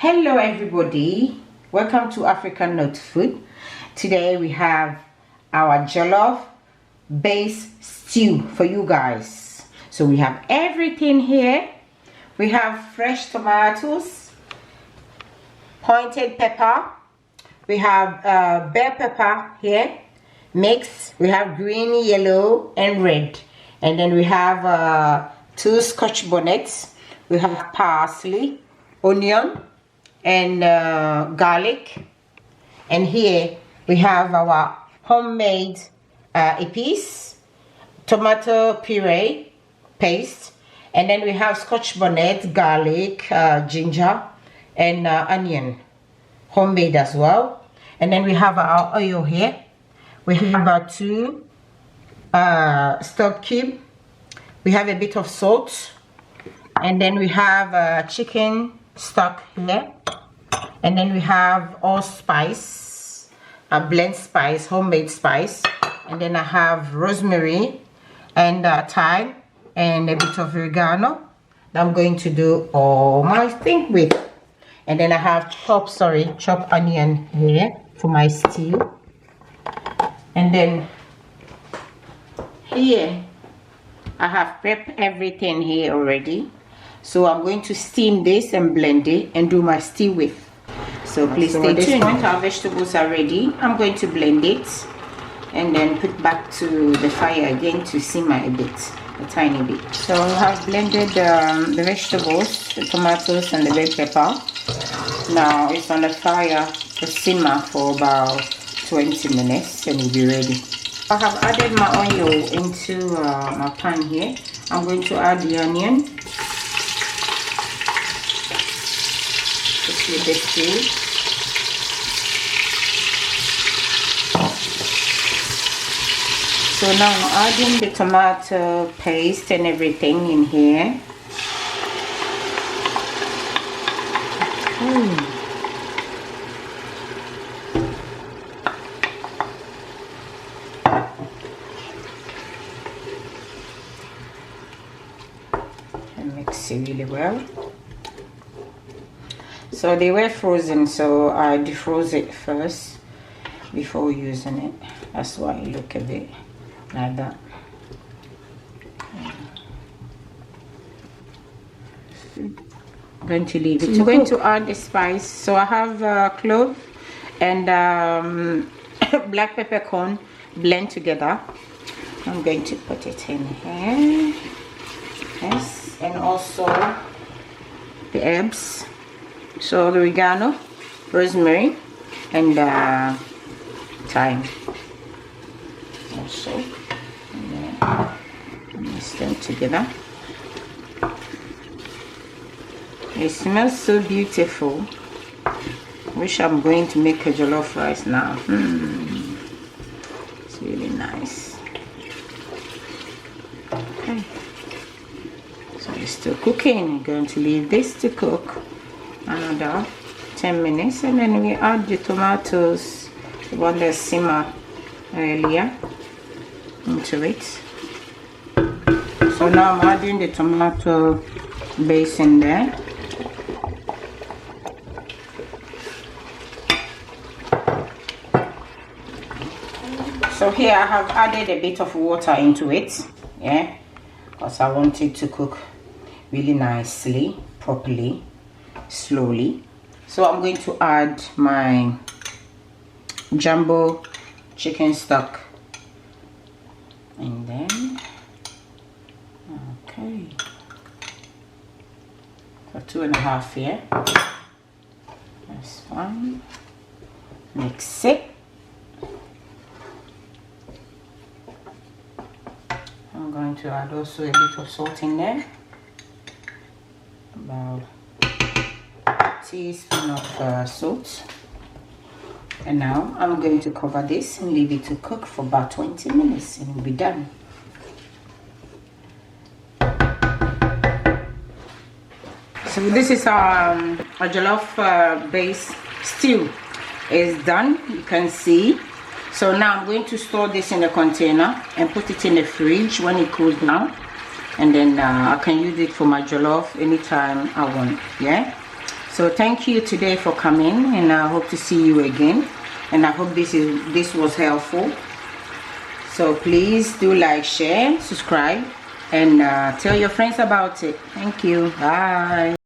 Hello everybody, welcome to African Note Food. Today we have our jollof base stew for you guys. So we have everything here. We have fresh tomatoes, pointed pepper, we have bell pepper here mixed, we have green, yellow and red, and then we have 2 Scotch bonnets, we have parsley, onion and garlic, and here we have our homemade epice, tomato puree paste, and then we have Scotch bonnet, garlic, ginger and onion, homemade as well. And then we have our oil here. We have our 2 stock cube, we have a bit of salt, and then we have chicken stock here, and then we have allspice, a blend spice, homemade spice, and then I have rosemary and thyme and a bit of oregano that I'm going to do all my thing with. And then I have chopped onion here for my stew. And then here I have prepped everything here already. So I'm going to steam this and blend it and do my stew with. So please stay tuned. At this point our vegetables are ready. I'm going to blend it and then put back to the fire again to simmer a tiny bit. So I have blended the vegetables, the tomatoes and the bell pepper. Now it's on the fire to simmer for about 20 minutes and it'll be ready. I have added my oil into my pan here. I'm going to add the onion. Just with the stew. So now I'm adding the tomato paste and everything in here. And mix it really well. So they were frozen, so I defroze it first before using it. That's why it look a bit like that. I'm going to leave it. I'm going to add the spice. So I have clove and black peppercorn blend together. I'm going to put it in here. Yes, and also the herbs. So the oregano, rosemary, and thyme. Also, and then mix them together. It smells so beautiful. Wish I'm going to make a jollof rice now. It's really nice. Okay, so it's still cooking. I'm going to leave this to cook another 10 minutes, and then we add the tomatoes, the one that simmered earlier, into it. So now I'm adding the tomato base in there. So here I have added a bit of water into it, yeah, because I want it to cook really nicely, properly, slowly. So I'm going to add my jumbo chicken stock in there. Okay, for 2.5 here. That's fine. Mix it. I'm going to add also a bit of salt in there, about a teaspoon of salt. And now I'm going to cover this and leave it to cook for about 20 minutes and we'll be done. So this is our jollof base stew is done, you can see. So now I'm going to store this in a container and put it in the fridge when it cools down, and then I can use it for my jollof anytime I want. Yeah, So thank you today for coming, and I hope to see you again, and I hope this was helpful. So please do like, share, subscribe, and tell your friends about it. Thank you. Bye.